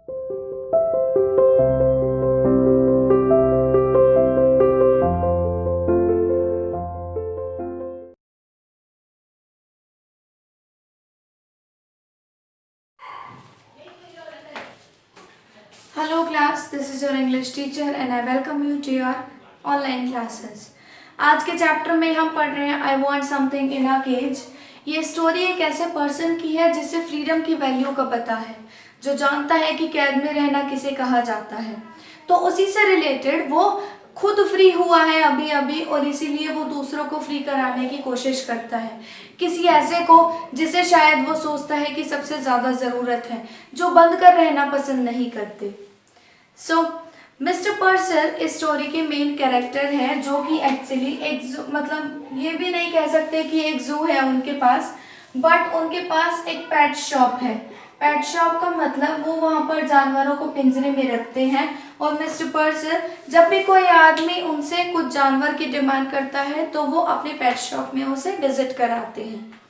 Hello class, this is your English teacher and I welcome you to your online classes. आज के chapter में हम पढ़ रहे हैं I want something in a cage. ये स्टोरी एक ऐसे पर्सन की है जिसे फ्रीडम की वैल्यू का पता है, जो जानता है कि कैद में रहना किसे कहा जाता है। तो उसी से रिलेटेड वो खुद फ्री हुआ है अभी अभी और इसीलिए वो दूसरों को फ्री कराने की कोशिश करता है, किसी ऐसे को जिसे शायद वो सोचता है कि सबसे ज़्यादा ज़रूरत है, जो बंद कर रहना पसंद नहीं करते। सो मिस्टर पर्सल इस स्टोरी के मेन कैरेक्टर हैं, जो कि एक्चुअली एक मतलब ये भी नहीं कह सकते कि एक जू है उनके पास, बट उनके पास एक पेट शॉप है। पेट शॉप का मतलब वो वहाँ पर जानवरों को पिंजरे में रखते हैं और मिस्टर पर्सल जब भी कोई आदमी उनसे कुछ जानवर की डिमांड करता है तो वो अपने पेट शॉप में उसे विजिट कराते हैं।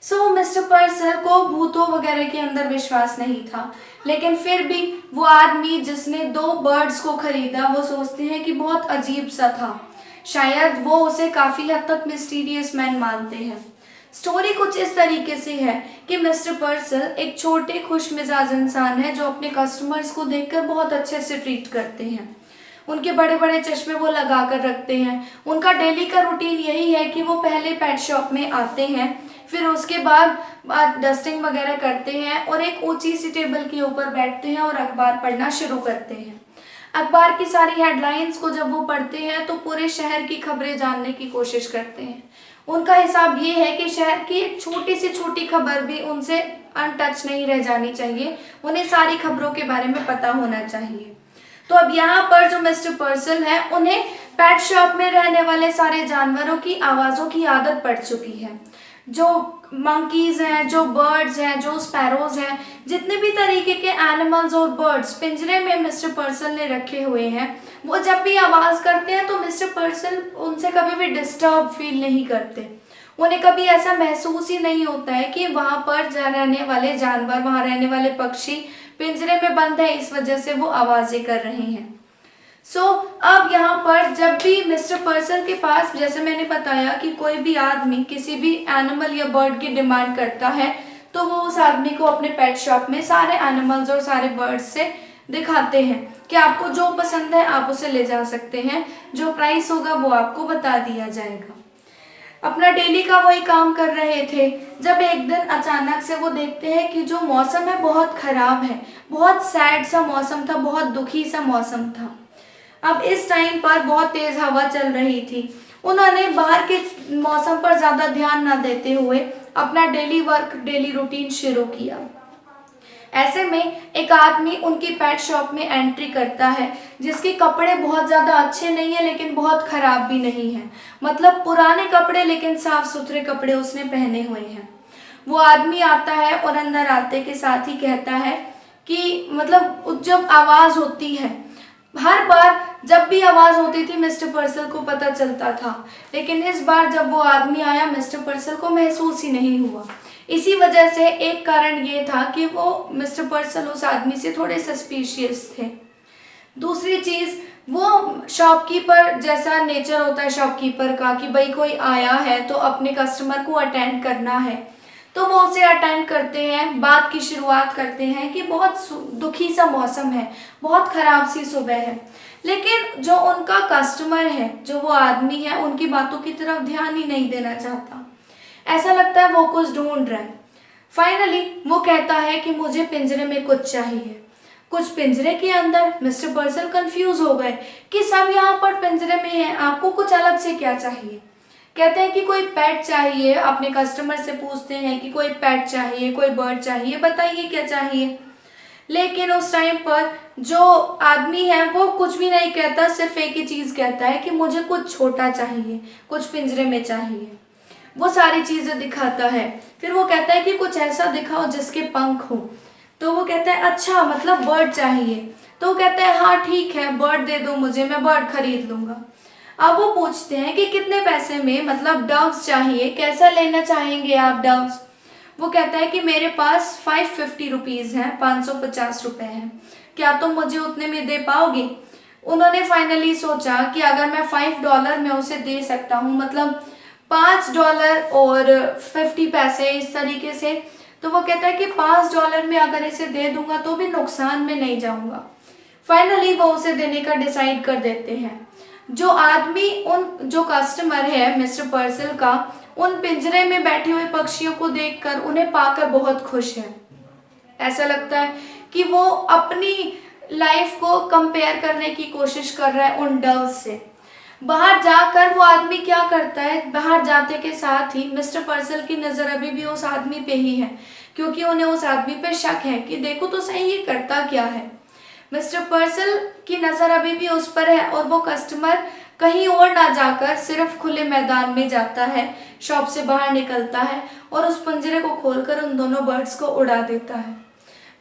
सो मिस्टर पर्सल को भूतों वगैरह के अंदर विश्वास नहीं था, लेकिन फिर भी वो आदमी जिसने 2 बर्ड्स को खरीदा वो सोचते हैं कि बहुत अजीब सा था, शायद वो उसे काफ़ी हद तक मिस्टीरियस मैन मानते हैं। स्टोरी कुछ इस तरीके से है कि मिस्टर पर्सल एक छोटे खुश मिजाज इंसान है जो अपने कस्टमर्स को देखकर बहुत अच्छे से ट्रीट करते हैं। उनके बड़े बड़े चश्मे वो लगा कर रखते हैं। उनका डेली का रूटीन यही है कि वो पहले पेट शॉप में आते हैं, फिर उसके बाद डस्टिंग वगैरह करते हैं और एक ऊंची सी टेबल के ऊपर बैठते हैं और अखबार पढ़ना शुरू करते हैं। अखबार की सारी हेडलाइंस को जब वो पढ़ते हैं तो पूरे शहर की खबरें जानने की कोशिश करते हैं। उनका हिसाब ये है कि शहर की एक छोटी से छोटी खबर भी उनसे अनटच नहीं रह जानी चाहिए, उन्हें सारी खबरों के बारे में पता होना चाहिए। तो अब यहाँ पर जो मिस्टर पर्सल है उन्हें पेट शॉप में रहने वाले सारे जानवरों की आवाज़ों की आदत पड़ चुकी है। जो मंकीज़ हैं, जो बर्ड्स हैं, जो स्पैरोज हैं, जितने भी तरीके के एनिमल्स और बर्ड्स पिंजरे में मिस्टर पर्सल ने रखे हुए हैं, वो जब भी आवाज़ करते हैं तो मिस्टर पर्सल उनसे कभी भी डिस्टर्ब फील नहीं करते। उन्हें कभी ऐसा महसूस ही नहीं होता है कि वहाँ पर रहने वाले जानवर, वहाँ रहने वाले पक्षी पिंजरे में बंद है, इस वजह से वो आवाज़ें कर रहे हैं। अब यहाँ पर जब भी मिस्टर पर्सल के पास, जैसे मैंने बताया कि कोई भी आदमी किसी भी एनिमल या बर्ड की डिमांड करता है तो वो उस आदमी को अपने पेट शॉप में सारे एनिमल्स और सारे बर्ड्स से दिखाते हैं कि आपको जो पसंद है आप उसे ले जा सकते हैं, जो प्राइस होगा वो आपको बता दिया जाएगा। अपना डेली का वही काम कर रहे थे जब एक दिन अचानक से वो देखते हैं कि जो मौसम है बहुत ख़राब है, बहुत सैड सा मौसम था, बहुत दुखी सा मौसम था। अब इस टाइम पर बहुत तेज़ हवा चल रही थी। उन्होंने बाहर के मौसम पर ज़्यादा ध्यान ना देते हुए अपना डेली वर्क, डेली रूटीन शुरू किया। ऐसे में एक आदमी उनकी पेट शॉप में एंट्री करता है, जिसके कपड़े बहुत ज़्यादा अच्छे नहीं है लेकिन बहुत ख़राब भी नहीं है, मतलब पुराने कपड़े लेकिन साफ़ सुथरे कपड़े उसने पहने हुए हैं। वो आदमी आता है और अंदर आते के साथ ही कहता है कि मतलब जब आवाज़ होती है, हर बार जब भी आवाज़ होती थी मिस्टर पर्सल को पता चलता था, लेकिन इस बार जब वो आदमी आया मिस्टर पर्सल को महसूस ही नहीं हुआ। इसी वजह से एक कारण ये था कि वो मिस्टर पर्सल उस आदमी से थोड़े सस्पिशियस थे। दूसरी चीज़, वो शॉपकीपर जैसा नेचर होता है शॉपकीपर का कि भाई कोई आया है तो अपने कस्टमर को अटेंड करना है, तो वो उसे अटेंड करते हैं। बात की शुरुआत करते हैं कि बहुत दुखी सा मौसम है, बहुत ख़राब सी सुबह है, लेकिन जो उनका कस्टमर है, जो वो आदमी है, उनकी बातों की तरफ ध्यान ही नहीं देना चाहता। ऐसा लगता है वो कुछ ढूंढ रहा है। फाइनली वो कहता है कि मुझे पिंजरे में कुछ चाहिए। कुछ पिंजरे के अंदर। मिस्टर पर्सल कंफ्यूज हो गए कि सब यहाँ पर पिंजरे में हैं, आपको कुछ अलग से क्या चाहिए। कहते हैं कि कोई पेट चाहिए, अपने कस्टमर से पूछते हैं कि कोई पेट चाहिए, कोई बर्ड चाहिए, बताइए क्या चाहिए। लेकिन उस टाइम पर जो आदमी है वो कुछ भी नहीं कहता, सिर्फ एक ही चीज़ कहता है कि मुझे कुछ छोटा चाहिए, कुछ पिंजरे में चाहिए। वो सारी चीज़ें दिखाता है, फिर वो कहता है कि कुछ ऐसा दिखाओ जिसके पंख हो। तो वो कहता है अच्छा मतलब बर्ड चाहिए। तो वो कहता है हाँ ठीक है, बर्ड दे दो मुझे, मैं बर्ड खरीद लूँगा। अब वो पूछते हैं कि कितने पैसे में, मतलब डव्स चाहिए, कैसा लेना चाहेंगे आप डव्स। वो कहता है कि मेरे पास 550 रुपीज़ हैं, 550 रुपये हैं, क्या तुम मुझे उतने में दे पाओगे। उन्होंने फाइनली सोचा कि अगर मैं $5 में उसे दे सकता हूँ, मतलब $5 और 50 पैसे इस तरीके से, तो वो कहता है कि $5 में अगर इसे दे दूंगा तो भी नुकसान में नहीं जाऊंगा। फाइनली वो उसे देने का डिसाइड कर देते हैं। जो आदमी जो कस्टमर है मिस्टर पर्सल का, उन पिंजरे में बैठे हुए पक्षियों को देखकर उन्हें पाकर बहुत खुश है। ऐसा लगता है कि वो अपनी लाइफ को कंपेयर करने की कोशिश कर रहा है उन डव्स से। बाहर जाकर वो आदमी क्या करता है, बाहर जाते के साथ ही मिस्टर पर्सल की नज़र अभी भी उस आदमी पे ही है, क्योंकि उन्हें उस आदमी पे शक है कि देखो तो सही ये करता क्या है। मिस्टर पर्सल की नज़र अभी भी उस पर है और वो कस्टमर कहीं और ना जाकर सिर्फ खुले मैदान में जाता है, शॉप से बाहर निकलता है और उस पिंजरे को खोलकर उन दोनों बर्ड्स को उड़ा देता है।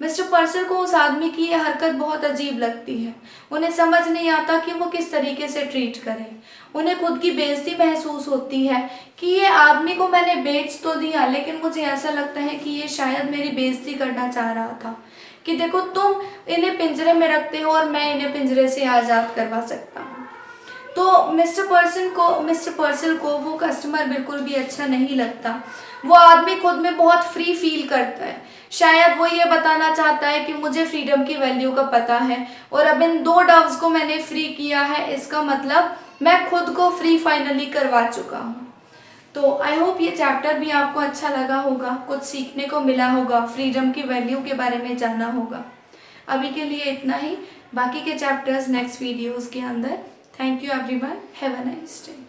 मिस्टर पर्सल को उस आदमी की यह हरकत बहुत अजीब लगती है। उन्हें समझ नहीं आता कि वो किस तरीके से ट्रीट करें। उन्हें खुद की बेइज्जती महसूस होती है कि ये आदमी को मैंने बेच तो दिया, लेकिन मुझे ऐसा लगता है कि ये शायद मेरी बेइज्जती करना चाह रहा था कि देखो तुम इन्हें पिंजरे में रखते हो और मैं इन्हें पिंजरे से आज़ाद करवा सकता हूँ। तो मिस्टर पर्सल को वो कस्टमर बिल्कुल भी अच्छा नहीं लगता। वो आदमी खुद में बहुत फ्री फील करता है। शायद वो ये बताना चाहता है कि मुझे फ्रीडम की वैल्यू का पता है और अब इन 2 डव्स को मैंने फ्री किया है, इसका मतलब मैं खुद को फ्री फाइनली करवा चुका हूँ। तो आई होप ये चैप्टर भी आपको अच्छा लगा होगा, कुछ सीखने को मिला होगा, फ्रीडम की वैल्यू के बारे में जाना होगा। अभी के लिए इतना ही, बाकी के चैप्टर्स नेक्स्ट वीडियोज़ के अंदर। Thank you everyone, have a nice day.